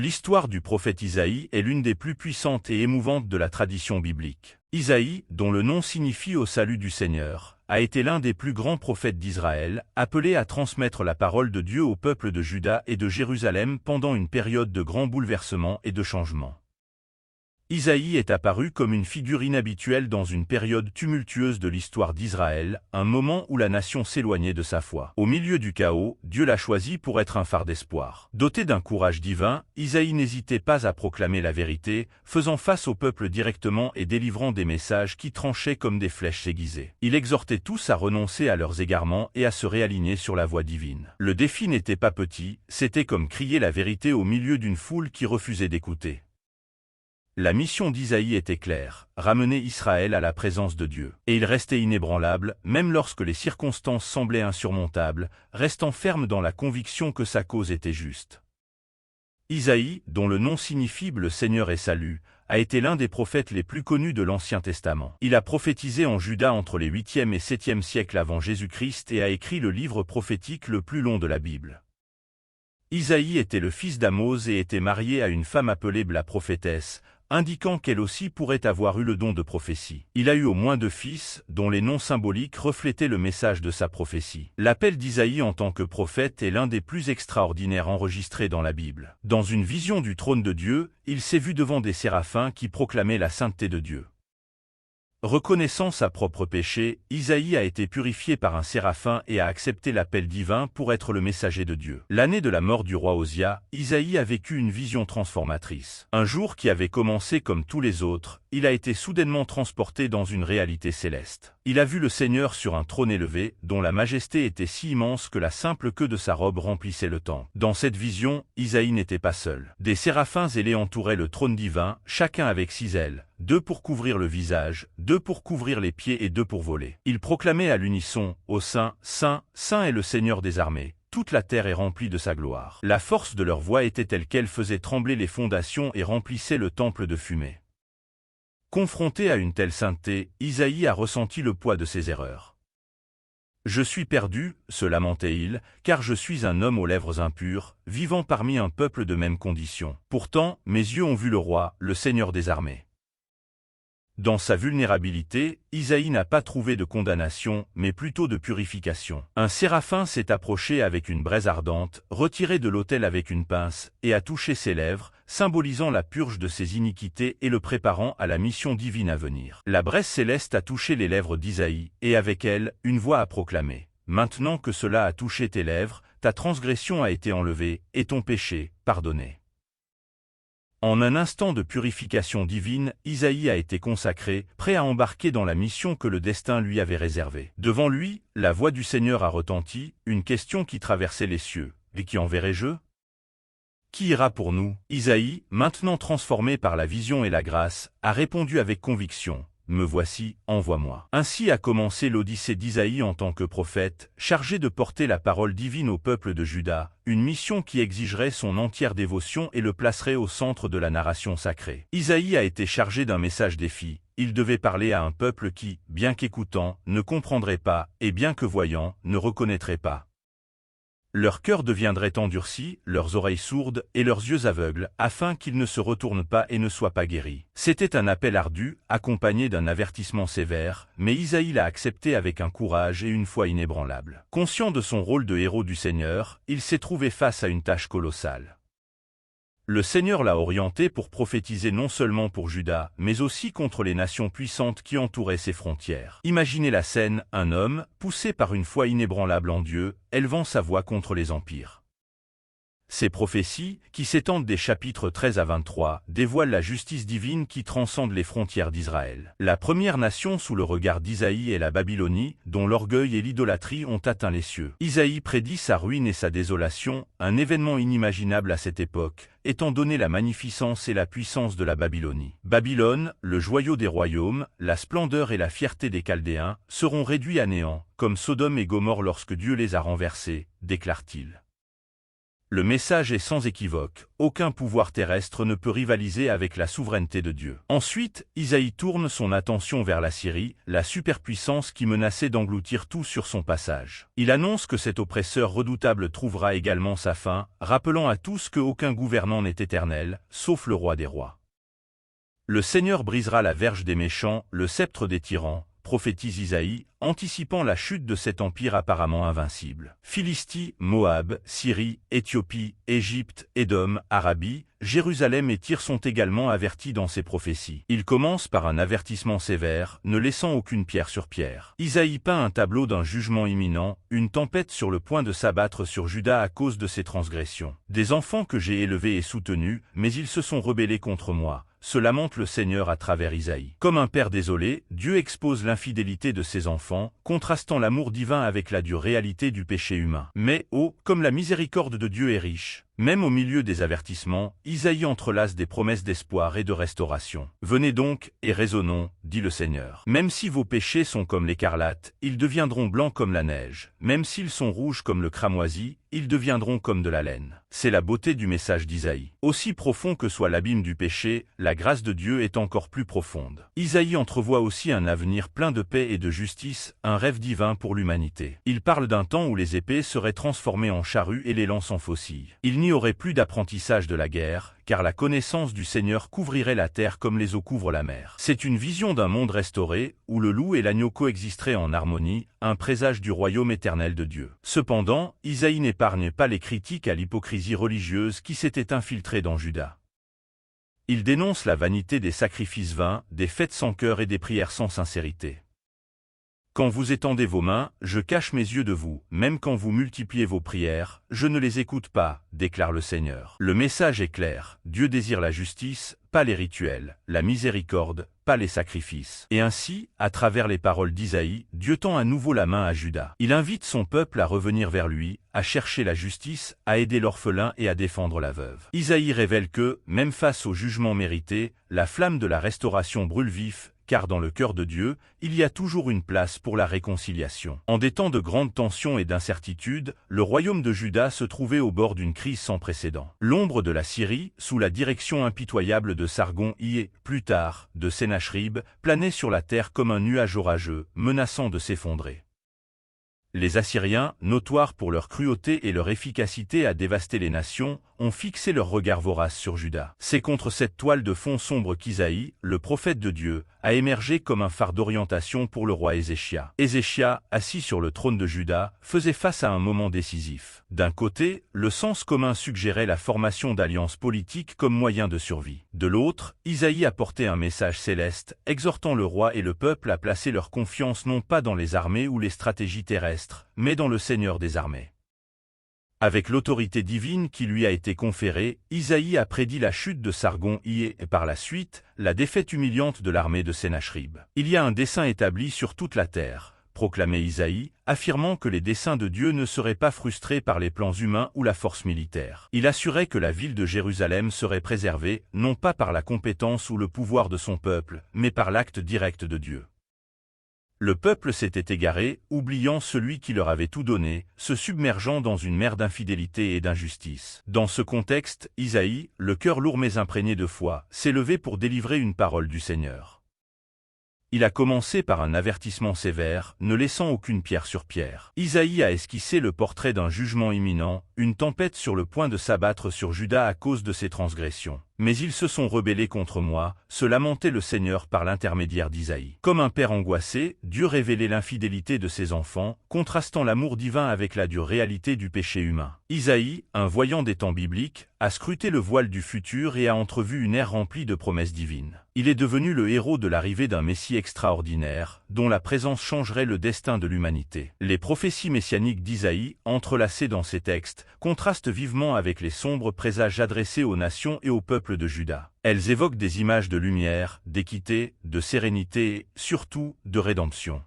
L'histoire du prophète Isaïe est l'une des plus puissantes et émouvantes de la tradition biblique. Isaïe, dont le nom signifie au salut du Seigneur, a été l'un des plus grands prophètes d'Israël, appelé à transmettre la parole de Dieu au peuple de Juda et de Jérusalem pendant une période de grands bouleversements et de changements. Isaïe est apparu comme une figure inhabituelle dans une période tumultueuse de l'histoire d'Israël, un moment où la nation s'éloignait de sa foi. Au milieu du chaos, Dieu l'a choisi pour être un phare d'espoir. Doté d'un courage divin, Isaïe n'hésitait pas à proclamer la vérité, faisant face au peuple directement et délivrant des messages qui tranchaient comme des flèches aiguisées. Il exhortait tous à renoncer à leurs égarements et à se réaligner sur la voie divine. Le défi n'était pas petit, c'était comme crier la vérité au milieu d'une foule qui refusait d'écouter. La mission d'Isaïe était claire, ramener Israël à la présence de Dieu. Et il restait inébranlable, même lorsque les circonstances semblaient insurmontables, restant ferme dans la conviction que sa cause était juste. Isaïe, dont le nom signifie « le Seigneur est salut », a été l'un des prophètes les plus connus de l'Ancien Testament. Il a prophétisé en Juda entre les 8e et 7e siècles avant Jésus-Christ et a écrit le livre prophétique le plus long de la Bible. Isaïe était le fils d'Amoz et était marié à une femme appelée la prophétesse, indiquant qu'elle aussi pourrait avoir eu le don de prophétie. Il a eu au moins 2 fils, dont les noms symboliques reflétaient le message de sa prophétie. L'appel d'Isaïe en tant que prophète est l'un des plus extraordinaires enregistrés dans la Bible. Dans une vision du trône de Dieu, il s'est vu devant des séraphins qui proclamaient la sainteté de Dieu. Reconnaissant sa propre péché, Isaïe a été purifié par un séraphin et a accepté l'appel divin pour être le messager de Dieu. L'année de la mort du roi Osia, Isaïe a vécu une vision transformatrice. Un jour qui avait commencé comme tous les autres, il a été soudainement transporté dans une réalité céleste. Il a vu le Seigneur sur un trône élevé, dont la majesté était si immense que la simple queue de sa robe remplissait le temple. Dans cette vision, Isaïe n'était pas seul. Des séraphins ailés entouraient le trône divin, chacun avec 6 ailes, 2 pour couvrir le visage, 2 pour couvrir les pieds et 2 pour voler. Ils proclamaient à l'unisson, « Ô Saint, Saint, Saint est le Seigneur des armées. Toute la terre est remplie de sa gloire. » La force de leur voix était telle qu'elle faisait trembler les fondations et remplissait le temple de fumée. Confronté à une telle sainteté, Isaïe a ressenti le poids de ses erreurs. « Je suis perdu, se lamentait-il, car je suis un homme aux lèvres impures, vivant parmi un peuple de même condition. Pourtant, mes yeux ont vu le roi, le Seigneur des armées. » Dans sa vulnérabilité, Isaïe n'a pas trouvé de condamnation, mais plutôt de purification. Un séraphin s'est approché avec une braise ardente, retiré de l'autel avec une pince, et a touché ses lèvres, symbolisant la purge de ses iniquités et le préparant à la mission divine à venir. La braise céleste a touché les lèvres d'Isaïe, et avec elle, une voix a proclamé « Maintenant que cela a touché tes lèvres, ta transgression a été enlevée, et ton péché, pardonné. » En un instant de purification divine, Isaïe a été consacré, prêt à embarquer dans la mission que le destin lui avait réservée. Devant lui, la voix du Seigneur a retenti, une question qui traversait les cieux. « Et qui enverrai-je ? Qui ira pour nous ?» Isaïe, maintenant transformé par la vision et la grâce, a répondu avec conviction. Me voici, envoie-moi. Ainsi a commencé l'Odyssée d'Isaïe en tant que prophète, chargé de porter la parole divine au peuple de Juda, une mission qui exigerait son entière dévotion et le placerait au centre de la narration sacrée. Isaïe a été chargé d'un message défi. Il devait parler à un peuple qui, bien qu'écoutant, ne comprendrait pas, et bien que voyant, ne reconnaîtrait pas. Leur cœur deviendrait endurci, leurs oreilles sourdes et leurs yeux aveugles, afin qu'ils ne se retournent pas et ne soient pas guéris. C'était un appel ardu, accompagné d'un avertissement sévère, mais Isaïe l'a accepté avec un courage et une foi inébranlables. Conscient de son rôle de héros du Seigneur, il s'est trouvé face à une tâche colossale. Le Seigneur l'a orienté pour prophétiser non seulement pour Juda, mais aussi contre les nations puissantes qui entouraient ses frontières. Imaginez la scène, un homme, poussé par une foi inébranlable en Dieu, élevant sa voix contre les empires. Ces prophéties, qui s'étendent des chapitres 13 à 23, dévoilent la justice divine qui transcende les frontières d'Israël. La première nation sous le regard d'Isaïe est la Babylonie, dont l'orgueil et l'idolâtrie ont atteint les cieux. Isaïe prédit sa ruine et sa désolation, un événement inimaginable à cette époque, étant donné la magnificence et la puissance de la Babylonie. Babylone, le joyau des royaumes, la splendeur et la fierté des Chaldéens, seront réduits à néant, comme Sodome et Gomorrhe lorsque Dieu les a renversés, déclare-t-il. Le message est sans équivoque, aucun pouvoir terrestre ne peut rivaliser avec la souveraineté de Dieu. Ensuite, Isaïe tourne son attention vers la Syrie, la superpuissance qui menaçait d'engloutir tout sur son passage. Il annonce que cet oppresseur redoutable trouvera également sa fin, rappelant à tous qu'aucun gouvernant n'est éternel, sauf le roi des rois. Le Seigneur brisera la verge des méchants, le sceptre des tyrans, prophétise Isaïe, anticipant la chute de cet empire apparemment invincible. Philistie, Moab, Syrie, Éthiopie, Égypte, Édom, Arabie, Jérusalem et Tyr sont également avertis dans ces prophéties. Il commence par un avertissement sévère, ne laissant aucune pierre sur pierre. Isaïe peint un tableau d'un jugement imminent, une tempête sur le point de s'abattre sur Juda à cause de ses transgressions. Des enfants que j'ai élevés et soutenus, mais ils se sont rebellés contre moi. Se lamente le Seigneur à travers Isaïe. Comme un père désolé, Dieu expose l'infidélité de ses enfants, contrastant l'amour divin avec la dure réalité du péché humain. Mais, comme la miséricorde de Dieu est riche, même au milieu des avertissements, Isaïe entrelace des promesses d'espoir et de restauration. « Venez donc, et raisonnons, dit le Seigneur. Même si vos péchés sont comme l'écarlate, ils deviendront blancs comme la neige. Même s'ils sont rouges comme le cramoisi, ils deviendront comme de la laine. » C'est la beauté du message d'Isaïe. Aussi profond que soit l'abîme du péché, la grâce de Dieu est encore plus profonde. Isaïe entrevoit aussi un avenir plein de paix et de justice, un rêve divin pour l'humanité. Il parle d'un temps où les épées seraient transformées en charrues et les lances en faucilles. Il n'y aurait plus d'apprentissage de la guerre, car la connaissance du Seigneur couvrirait la terre comme les eaux couvrent la mer. C'est une vision d'un monde restauré, où le loup et l'agneau coexisteraient en harmonie, un présage du royaume éternel de Dieu. Cependant, Isaïe n'épargne pas les critiques à l'hypocrisie religieuse qui s'était infiltrée dans Juda. Il dénonce la vanité des sacrifices vains, des fêtes sans cœur et des prières sans sincérité. Quand vous étendez vos mains, je cache mes yeux de vous, même quand vous multipliez vos prières, je ne les écoute pas, déclare le Seigneur. Le message est clair, Dieu désire la justice, pas les rituels, la miséricorde, pas les sacrifices. Et ainsi, à travers les paroles d'Isaïe, Dieu tend à nouveau la main à Juda. Il invite son peuple à revenir vers lui, à chercher la justice, à aider l'orphelin et à défendre la veuve. Isaïe révèle que, même face au jugement mérité, la flamme de la restauration brûle vif, car dans le cœur de Dieu, il y a toujours une place pour la réconciliation. En des temps de grandes tensions et d'incertitudes, le royaume de Juda se trouvait au bord d'une crise sans précédent. L'ombre de la Syrie, sous la direction impitoyable de Sargon et, plus tard, de Sénachrib, planait sur la terre comme un nuage orageux, menaçant de s'effondrer. Les Assyriens, notoires pour leur cruauté et leur efficacité à dévaster les nations, ont fixé leur regard vorace sur Juda. C'est contre cette toile de fond sombre qu'Isaïe, le prophète de Dieu, a émergé comme un phare d'orientation pour le roi Ézéchia. Ézéchia, assis sur le trône de Juda, faisait face à un moment décisif. D'un côté, le sens commun suggérait la formation d'alliances politiques comme moyen de survie. De l'autre, Isaïe apportait un message céleste, exhortant le roi et le peuple à placer leur confiance non pas dans les armées ou les stratégies terrestres, mais dans le Seigneur des armées. Avec l'autorité divine qui lui a été conférée, Isaïe a prédit la chute de Sargon et, par la suite, la défaite humiliante de l'armée de Sénachrib. Il y a un dessein établi sur toute la terre, proclamait Isaïe, affirmant que les desseins de Dieu ne seraient pas frustrés par les plans humains ou la force militaire. Il assurait que la ville de Jérusalem serait préservée, non pas par la compétence ou le pouvoir de son peuple, mais par l'acte direct de Dieu. Le peuple s'était égaré, oubliant celui qui leur avait tout donné, se submergeant dans une mer d'infidélité et d'injustice. Dans ce contexte, Isaïe, le cœur lourd mais imprégné de foi, s'est levé pour délivrer une parole du Seigneur. Il a commencé par un avertissement sévère, ne laissant aucune pierre sur pierre. Isaïe a esquissé le portrait d'un jugement imminent, une tempête sur le point de s'abattre sur Juda à cause de ses transgressions. Mais ils se sont rebellés contre moi, se lamentait le Seigneur par l'intermédiaire d'Isaïe. Comme un père angoissé, Dieu révélait l'infidélité de ses enfants, contrastant l'amour divin avec la dure réalité du péché humain. Isaïe, un voyant des temps bibliques, a scruté le voile du futur et a entrevu une ère remplie de promesses divines. Il est devenu le héros de l'arrivée d'un Messie extraordinaire, dont la présence changerait le destin de l'humanité. Les prophéties messianiques d'Isaïe, entrelacées dans ces textes, contrastent vivement avec les sombres présages adressés aux nations et aux peuples de Juda. Elles évoquent des images de lumière, d'équité, de sérénité et, surtout, de rédemption.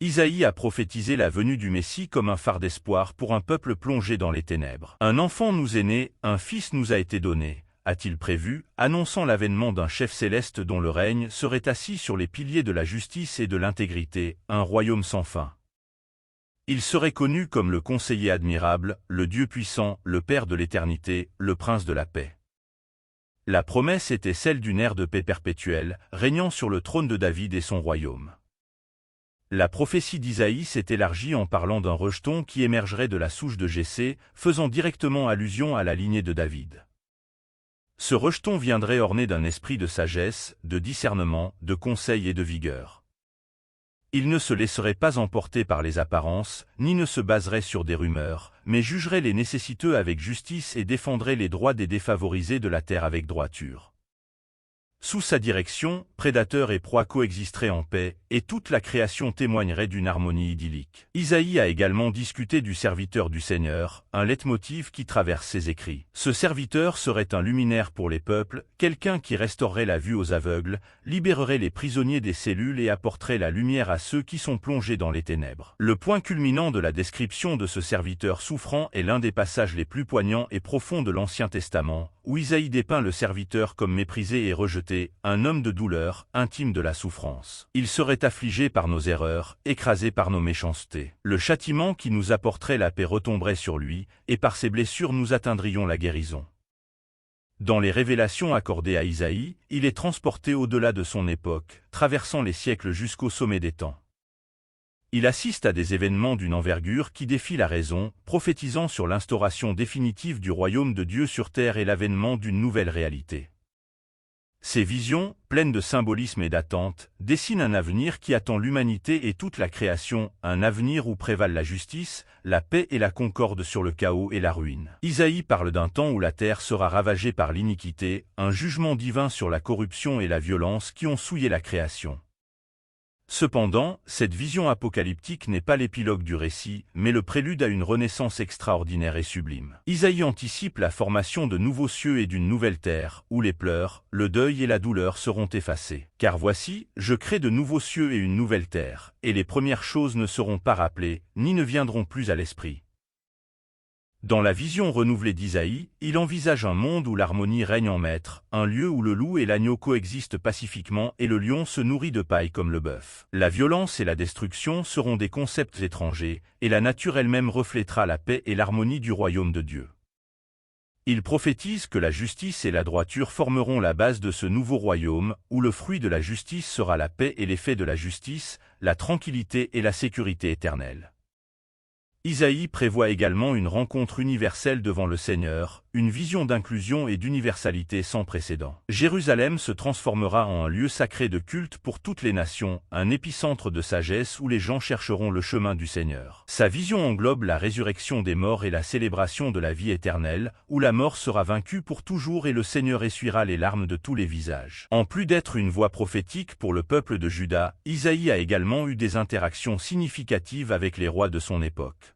Isaïe a prophétisé la venue du Messie comme un phare d'espoir pour un peuple plongé dans les ténèbres. Un enfant nous est né, un fils nous a été donné, a-t-il prévu, annonçant l'avènement d'un chef céleste dont le règne serait assis sur les piliers de la justice et de l'intégrité, un royaume sans fin. Il serait connu comme le conseiller admirable, le Dieu puissant, le Père de l'éternité, le Prince de la paix. La promesse était celle d'une ère de paix perpétuelle, régnant sur le trône de David et son royaume. La prophétie d'Isaïe s'est élargie en parlant d'un rejeton qui émergerait de la souche de Jessé, faisant directement allusion à la lignée de David. Ce rejeton viendrait orné d'un esprit de sagesse, de discernement, de conseil et de vigueur. Il ne se laisserait pas emporter par les apparences, ni ne se baserait sur des rumeurs, mais jugerait les nécessiteux avec justice et défendrait les droits des défavorisés de la terre avec droiture. Sous sa direction, prédateurs et proies coexisteraient en paix, et toute la création témoignerait d'une harmonie idyllique. Isaïe a également discuté du serviteur du Seigneur, un leitmotiv qui traverse ses écrits. Ce serviteur serait un luminaire pour les peuples, quelqu'un qui restaurerait la vue aux aveugles, libérerait les prisonniers des cellules et apporterait la lumière à ceux qui sont plongés dans les ténèbres. Le point culminant de la description de ce serviteur souffrant est l'un des passages les plus poignants et profonds de l'Ancien Testament, où Isaïe dépeint le serviteur comme méprisé et rejeté, un homme de douleur, intime de la souffrance. Il serait affligé par nos erreurs, écrasé par nos méchancetés. Le châtiment qui nous apporterait la paix retomberait sur lui, et par ses blessures nous atteindrions la guérison. Dans les révélations accordées à Isaïe, il est transporté au-delà de son époque, traversant les siècles jusqu'au sommet des temps. Il assiste à des événements d'une envergure qui défient la raison, prophétisant sur l'instauration définitive du royaume de Dieu sur terre et l'avènement d'une nouvelle réalité. Ces visions, pleines de symbolisme et d'attente, dessinent un avenir qui attend l'humanité et toute la création, un avenir où prévalent la justice, la paix et la concorde sur le chaos et la ruine. Isaïe parle d'un temps où la terre sera ravagée par l'iniquité, un jugement divin sur la corruption et la violence qui ont souillé la création. Cependant, cette vision apocalyptique n'est pas l'épilogue du récit, mais le prélude à une renaissance extraordinaire et sublime. Isaïe anticipe la formation de nouveaux cieux et d'une nouvelle terre, où les pleurs, le deuil et la douleur seront effacés. Car voici, je crée de nouveaux cieux et une nouvelle terre, et les premières choses ne seront pas rappelées, ni ne viendront plus à l'esprit. Dans la vision renouvelée d'Isaïe, il envisage un monde où l'harmonie règne en maître, un lieu où le loup et l'agneau coexistent pacifiquement et le lion se nourrit de paille comme le bœuf. La violence et la destruction seront des concepts étrangers, et la nature elle-même reflétera la paix et l'harmonie du royaume de Dieu. Il prophétise que la justice et la droiture formeront la base de ce nouveau royaume, où le fruit de la justice sera la paix et l'effet de la justice, la tranquillité et la sécurité éternelle. Isaïe prévoit également une rencontre universelle devant le Seigneur, une vision d'inclusion et d'universalité sans précédent. Jérusalem se transformera en un lieu sacré de culte pour toutes les nations, un épicentre de sagesse où les gens chercheront le chemin du Seigneur. Sa vision englobe la résurrection des morts et la célébration de la vie éternelle, où la mort sera vaincue pour toujours et le Seigneur essuiera les larmes de tous les visages. En plus d'être une voix prophétique pour le peuple de Juda, Isaïe a également eu des interactions significatives avec les rois de son époque.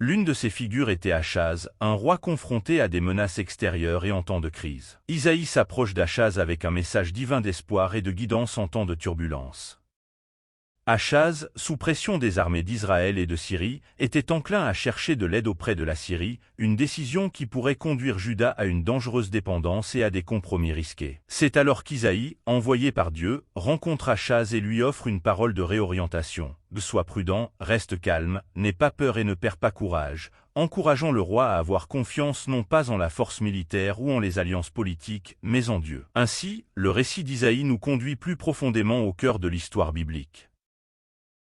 L'une de ces figures était Achaz, un roi confronté à des menaces extérieures et en temps de crise. Isaïe s'approche d'Achaz avec un message divin d'espoir et de guidance en temps de turbulence. Achaz, sous pression des armées d'Israël et de Syrie, était enclin à chercher de l'aide auprès de la Syrie, une décision qui pourrait conduire Juda à une dangereuse dépendance et à des compromis risqués. C'est alors qu'Isaïe, envoyé par Dieu, rencontre Achaz et lui offre une parole de réorientation. Sois prudent, reste calme, n'aie pas peur et ne perds pas courage, encourageant le roi à avoir confiance non pas en la force militaire ou en les alliances politiques, mais en Dieu. Ainsi, le récit d'Isaïe nous conduit plus profondément au cœur de l'histoire biblique.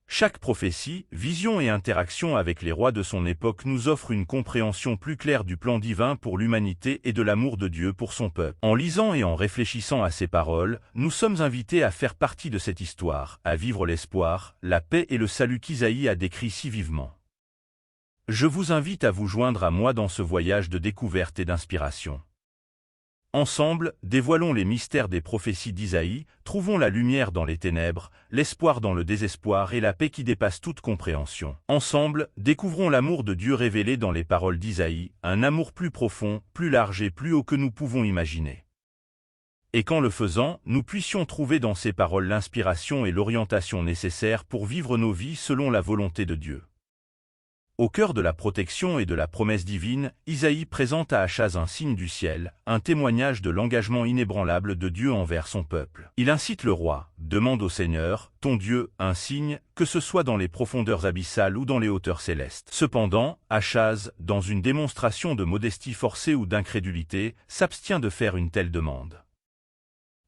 Chaque prophétie, vision et interaction avec les rois de son époque nous offre une compréhension plus claire du plan divin pour l'humanité et de l'amour de Dieu pour son peuple. En lisant et en réfléchissant à ces paroles, nous sommes invités à faire partie de cette histoire, à vivre l'espoir, la paix et le salut qu'Isaïe a décrit si vivement. Je vous invite à vous joindre à moi dans ce voyage de découverte et d'inspiration. Ensemble, dévoilons les mystères des prophéties d'Isaïe, trouvons la lumière dans les ténèbres, l'espoir dans le désespoir et la paix qui dépasse toute compréhension. Ensemble, découvrons l'amour de Dieu révélé dans les paroles d'Isaïe, un amour plus profond, plus large et plus haut que nous pouvons imaginer. Et qu'en le faisant, nous puissions trouver dans ces paroles l'inspiration et l'orientation nécessaires pour vivre nos vies selon la volonté de Dieu. Au cœur de la protection et de la promesse divine, Isaïe présente à Achaz un signe du ciel, un témoignage de l'engagement inébranlable de Dieu envers son peuple. Il incite le roi, demande au Seigneur, ton Dieu, un signe, que ce soit dans les profondeurs abyssales ou dans les hauteurs célestes. Cependant, Achaz, dans une démonstration de modestie forcée ou d'incrédulité, s'abstient de faire une telle demande.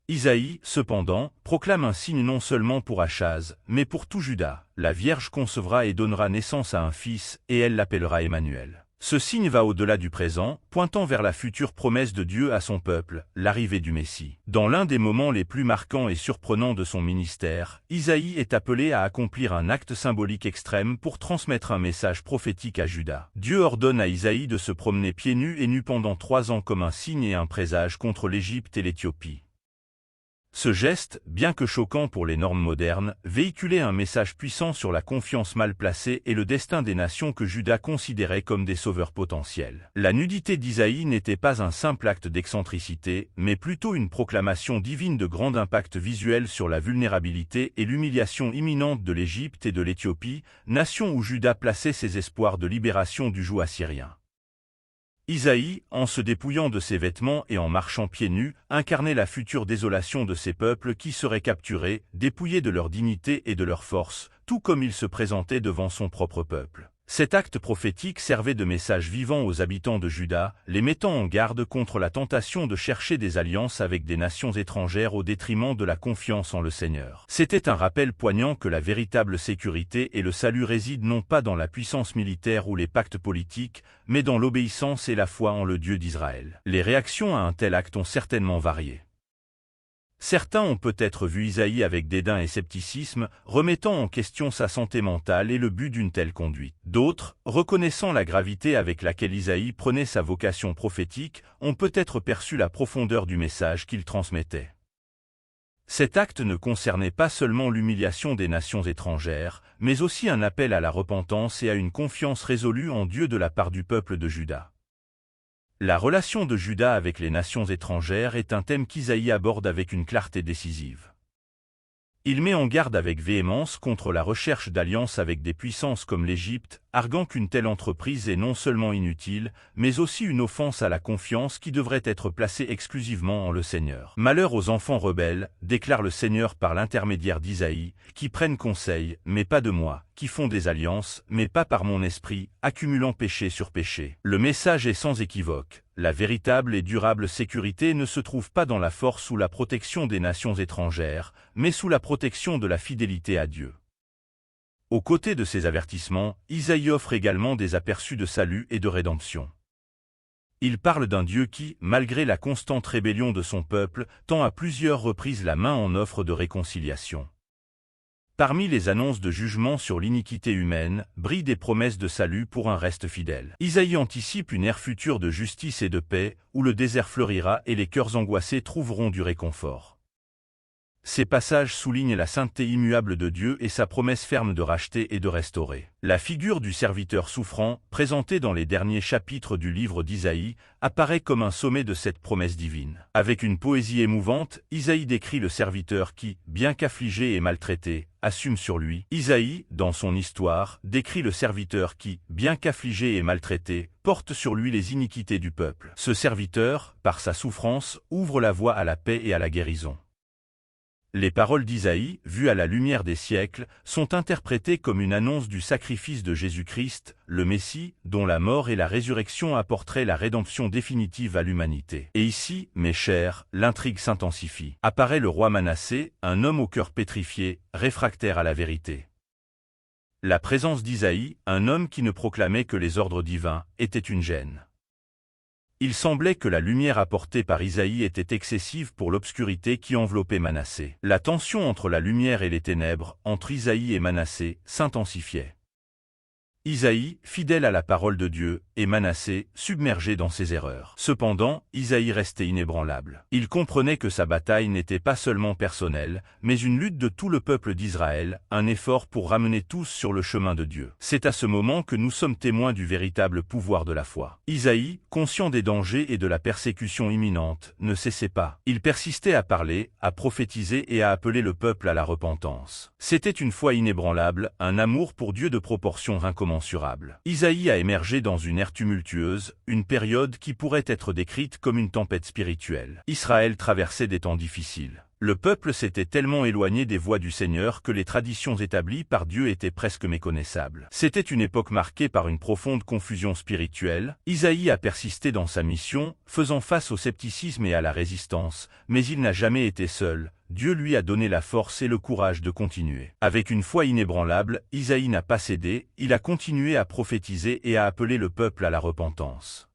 Isaïe, cependant, proclame un signe non seulement pour Achaz, mais pour tout Juda. La Vierge concevra et donnera naissance à un fils, et elle l'appellera Emmanuel. Ce signe va au-delà du présent, pointant vers la future promesse de Dieu à son peuple, l'arrivée du Messie. Dans l'un des moments les plus marquants et surprenants de son ministère, Isaïe est appelé à accomplir un acte symbolique extrême pour transmettre un message prophétique à Juda. Dieu ordonne à Isaïe de se promener pieds nus et nus pendant 3 ans comme un signe et un présage contre l'Égypte et l'Éthiopie. Ce geste, bien que choquant pour les normes modernes, véhiculait un message puissant sur la confiance mal placée et le destin des nations que Juda considérait comme des sauveurs potentiels. La nudité d'Isaïe n'était pas un simple acte d'excentricité, mais plutôt une proclamation divine de grand impact visuel sur la vulnérabilité et l'humiliation imminente de l'Égypte et de l'Éthiopie, nations où Juda plaçait ses espoirs de libération du joug assyrien. Isaïe, en se dépouillant de ses vêtements et en marchant pieds nus, incarnait la future désolation de ces peuples qui seraient capturés, dépouillés de leur dignité et de leur force, tout comme il se présentait devant son propre peuple. Cet acte prophétique servait de message vivant aux habitants de Juda, les mettant en garde contre la tentation de chercher des alliances avec des nations étrangères au détriment de la confiance en le Seigneur. C'était un rappel poignant que la véritable sécurité et le salut résident non pas dans la puissance militaire ou les pactes politiques, mais dans l'obéissance et la foi en le Dieu d'Israël. Les réactions à un tel acte ont certainement varié. Certains ont peut-être vu Isaïe avec dédain et scepticisme, remettant en question sa santé mentale et le but d'une telle conduite. D'autres, reconnaissant la gravité avec laquelle Isaïe prenait sa vocation prophétique, ont peut-être perçu la profondeur du message qu'il transmettait. Cet acte ne concernait pas seulement l'humiliation des nations étrangères, mais aussi un appel à la repentance et à une confiance résolue en Dieu de la part du peuple de Juda. La relation de Juda avec les nations étrangères est un thème qu'Isaïe aborde avec une clarté décisive. Il met en garde avec véhémence contre la recherche d'alliances avec des puissances comme l'Égypte, arguant qu'une telle entreprise est non seulement inutile, mais aussi une offense à la confiance qui devrait être placée exclusivement en le Seigneur. Malheur aux enfants rebelles, déclare le Seigneur par l'intermédiaire d'Isaïe, qui prennent conseil, mais pas de moi, qui font des alliances, mais pas par mon esprit, accumulant péché sur péché. Le message est sans équivoque. La véritable et durable sécurité ne se trouve pas dans la force ou la protection des nations étrangères, mais sous la protection de la fidélité à Dieu. Aux côtés de ces avertissements, Isaïe offre également des aperçus de salut et de rédemption. Il parle d'un Dieu qui, malgré la constante rébellion de son peuple, tend à plusieurs reprises la main en offre de réconciliation. Parmi les annonces de jugement sur l'iniquité humaine, brillent des promesses de salut pour un reste fidèle. Isaïe anticipe une ère future de justice et de paix, où le désert fleurira et les cœurs angoissés trouveront du réconfort. Ces passages soulignent la sainteté immuable de Dieu et sa promesse ferme de racheter et de restaurer. La figure du serviteur souffrant, présentée dans les derniers chapitres du livre d'Isaïe, apparaît comme un sommet de cette promesse divine. Avec une poésie émouvante, Isaïe décrit le serviteur qui, bien qu'affligé et maltraité, assume sur lui. Isaïe, dans son histoire, décrit le serviteur qui, bien qu'affligé et maltraité, porte sur lui les iniquités du peuple. Ce serviteur, par sa souffrance, ouvre la voie à la paix et à la guérison. Les paroles d'Isaïe, vues à la lumière des siècles, sont interprétées comme une annonce du sacrifice de Jésus-Christ, le Messie, dont la mort et la résurrection apporteraient la rédemption définitive à l'humanité. Et ici, mes chers, l'intrigue s'intensifie. Apparaît le roi Manassé, un homme au cœur pétrifié, réfractaire à la vérité. La présence d'Isaïe, un homme qui ne proclamait que les ordres divins, était une gêne. Il semblait que la lumière apportée par Isaïe était excessive pour l'obscurité qui enveloppait Manassé. La tension entre la lumière et les ténèbres, entre Isaïe et Manassé, s'intensifiait. Isaïe, fidèle à la parole de Dieu, et Manassé, submergé dans ses erreurs. Cependant, Isaïe restait inébranlable. Il comprenait que sa bataille n'était pas seulement personnelle, mais une lutte de tout le peuple d'Israël, un effort pour ramener tous sur le chemin de Dieu. C'est à ce moment que nous sommes témoins du véritable pouvoir de la foi. Isaïe, conscient des dangers et de la persécution imminente, ne cessait pas. Il persistait à parler, à prophétiser et à appeler le peuple à la repentance. C'était une foi inébranlable, un amour pour Dieu de proportions incommensurées. incommensurable. Isaïe a émergé dans une ère tumultueuse, une période qui pourrait être décrite comme une tempête spirituelle. Israël traversait des temps difficiles. Le peuple s'était tellement éloigné des voies du Seigneur que les traditions établies par Dieu étaient presque méconnaissables. C'était une époque marquée par une profonde confusion spirituelle. Isaïe a persisté dans sa mission, faisant face au scepticisme et à la résistance, mais il n'a jamais été seul. Dieu lui a donné la force et le courage de continuer. Avec une foi inébranlable, Isaïe n'a pas cédé, il a continué à prophétiser et à appeler le peuple à la repentance.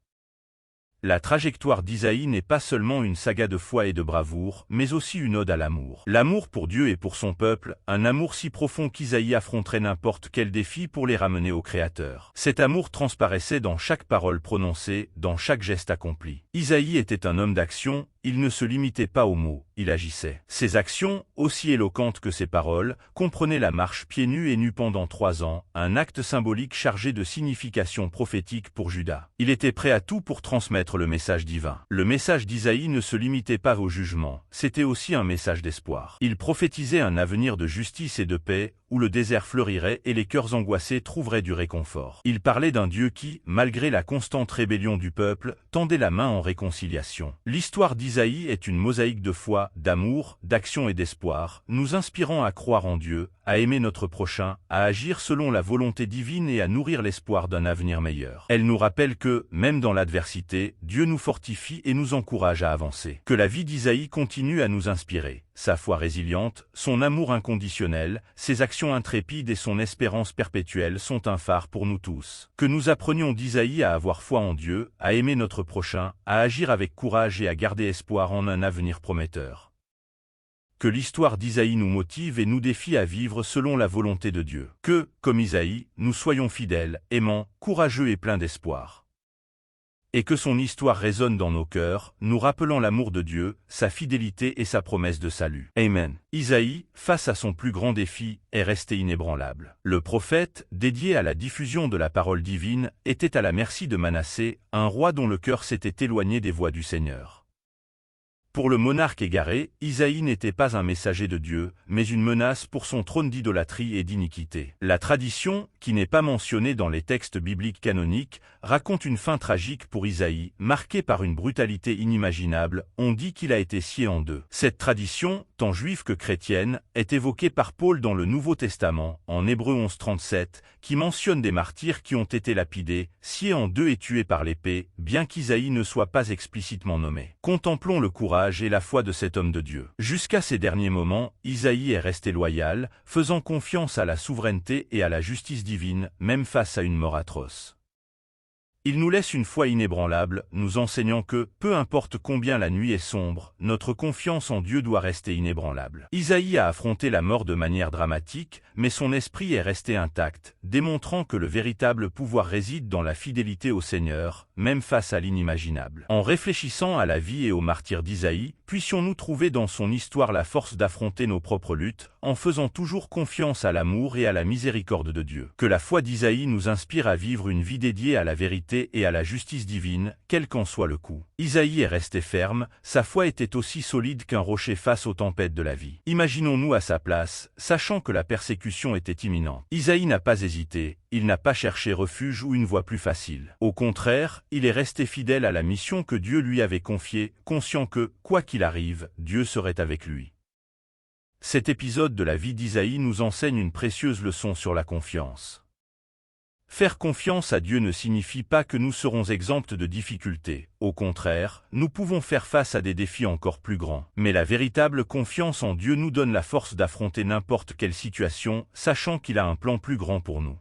La trajectoire d'Isaïe n'est pas seulement une saga de foi et de bravoure, mais aussi une ode à l'amour. L'amour pour Dieu et pour son peuple, un amour si profond qu'Isaïe affronterait n'importe quel défi pour les ramener au Créateur. Cet amour transparaissait dans chaque parole prononcée, dans chaque geste accompli. Isaïe était un homme d'action, il ne se limitait pas aux mots, il agissait. Ses actions, aussi éloquentes que ses paroles, comprenaient la marche pieds nus et nus pendant 3 ans, un acte symbolique chargé de signification prophétique pour Juda. Il était prêt à tout pour transmettre le message divin. Le message d'Isaïe ne se limitait pas au jugement, c'était aussi un message d'espoir. Il prophétisait un avenir de justice et de paix, où le désert fleurirait et les cœurs angoissés trouveraient du réconfort. Il parlait d'un Dieu qui, malgré la constante rébellion du peuple, tendait la main en réconciliation. L'histoire d'Isaïe est une mosaïque de foi, d'amour, d'action et d'espoir, nous inspirant à croire en Dieu, à aimer notre prochain, à agir selon la volonté divine et à nourrir l'espoir d'un avenir meilleur. Elle nous rappelle que, même dans l'adversité, Dieu nous fortifie et nous encourage à avancer. Que la vie d'Isaïe continue à nous inspirer. Sa foi résiliente, son amour inconditionnel, ses actions intrépides et son espérance perpétuelle sont un phare pour nous tous. Que nous apprenions d'Isaïe à avoir foi en Dieu, à aimer notre prochain, à agir avec courage et à garder espoir en un avenir prometteur. Que l'histoire d'Isaïe nous motive et nous défie à vivre selon la volonté de Dieu. Que, comme Isaïe, nous soyons fidèles, aimants, courageux et pleins d'espoir. Et que son histoire résonne dans nos cœurs, nous rappelant l'amour de Dieu, sa fidélité et sa promesse de salut. Amen. Isaïe, face à son plus grand défi, est resté inébranlable. Le prophète, dédié à la diffusion de la parole divine, était à la merci de Manassé, un roi dont le cœur s'était éloigné des voies du Seigneur. Pour le monarque égaré, Isaïe n'était pas un messager de Dieu, mais une menace pour son trône d'idolâtrie et d'iniquité. La tradition, qui n'est pas mentionnée dans les textes bibliques canoniques, raconte une fin tragique pour Isaïe, marquée par une brutalité inimaginable. On dit qu'il a été scié en deux. Cette tradition, tant juive que chrétienne, est évoquée par Paul dans le Nouveau Testament, en Hébreux 11:37, qui mentionne des martyrs qui ont été lapidés, sciés en deux et tués par l'épée, bien qu'Isaïe ne soit pas explicitement nommé. Contemplons le courage et la foi de cet homme de Dieu. Jusqu'à ces derniers moments, Isaïe est resté loyal, faisant confiance à la souveraineté et à la justice divine, même face à une mort atroce. Il nous laisse une foi inébranlable, nous enseignant que, peu importe combien la nuit est sombre, notre confiance en Dieu doit rester inébranlable. Isaïe a affronté la mort de manière dramatique, mais son esprit est resté intact, démontrant que le véritable pouvoir réside dans la fidélité au Seigneur, même face à l'inimaginable. En réfléchissant à la vie et aux martyrs d'Isaïe, puissions-nous trouver dans son histoire la force d'affronter nos propres luttes, en faisant toujours confiance à l'amour et à la miséricorde de Dieu. Que la foi d'Isaïe nous inspire à vivre une vie dédiée à la vérité et à la justice divine, quel qu'en soit le coup. Isaïe est resté ferme, sa foi était aussi solide qu'un rocher face aux tempêtes de la vie. Imaginons-nous à sa place, sachant que la persécution était imminente. Isaïe n'a pas hésité, il n'a pas cherché refuge ou une voie plus facile. Au contraire, il est resté fidèle à la mission que Dieu lui avait confiée, conscient que, quoi qu'il arrive, Dieu serait avec lui. Cet épisode de la vie d'Isaïe nous enseigne une précieuse leçon sur la confiance. Faire confiance à Dieu ne signifie pas que nous serons exempts de difficultés. Au contraire, nous pouvons faire face à des défis encore plus grands. Mais la véritable confiance en Dieu nous donne la force d'affronter n'importe quelle situation, sachant qu'il a un plan plus grand pour nous.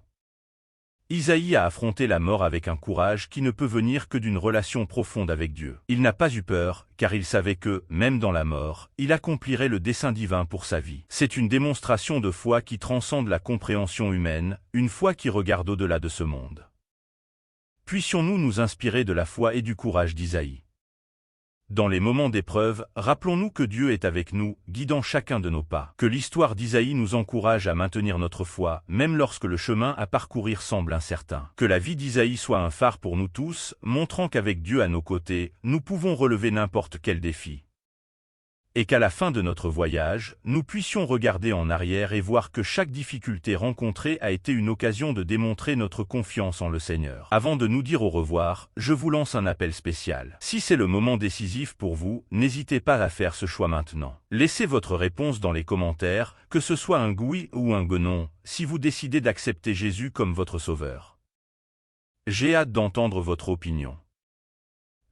Isaïe a affronté la mort avec un courage qui ne peut venir que d'une relation profonde avec Dieu. Il n'a pas eu peur, car il savait que, même dans la mort, il accomplirait le dessein divin pour sa vie. C'est une démonstration de foi qui transcende la compréhension humaine, une foi qui regarde au-delà de ce monde. Puissions-nous nous inspirer de la foi et du courage d'Isaïe. Dans les moments d'épreuve, rappelons-nous que Dieu est avec nous, guidant chacun de nos pas. Que l'histoire d'Isaïe nous encourage à maintenir notre foi, même lorsque le chemin à parcourir semble incertain. Que la vie d'Isaïe soit un phare pour nous tous, montrant qu'avec Dieu à nos côtés, nous pouvons relever n'importe quel défi. et qu'à la fin de notre voyage, nous puissions regarder en arrière et voir que chaque difficulté rencontrée a été une occasion de démontrer notre confiance en le Seigneur. Avant de nous dire au revoir, je vous lance un appel spécial. Si c'est le moment décisif pour vous, n'hésitez pas à faire ce choix maintenant. Laissez votre réponse dans les commentaires, que ce soit un oui ou un non, si vous décidez d'accepter Jésus comme votre sauveur. J'ai hâte d'entendre votre opinion.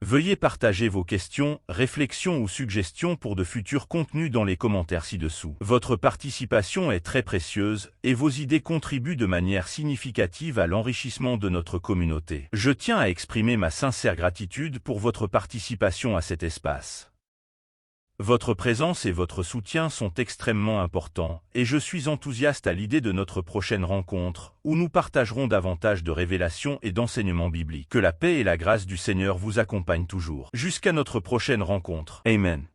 Veuillez partager vos questions, réflexions ou suggestions pour de futurs contenus dans les commentaires ci-dessous. Votre participation est très précieuse et vos idées contribuent de manière significative à l'enrichissement de notre communauté. Je tiens à exprimer ma sincère gratitude pour votre participation à cet espace. Votre présence et votre soutien sont extrêmement importants, et je suis enthousiaste à l'idée de notre prochaine rencontre, où nous partagerons davantage de révélations et d'enseignements bibliques. Que la paix et la grâce du Seigneur vous accompagnent toujours. Jusqu'à notre prochaine rencontre. Amen.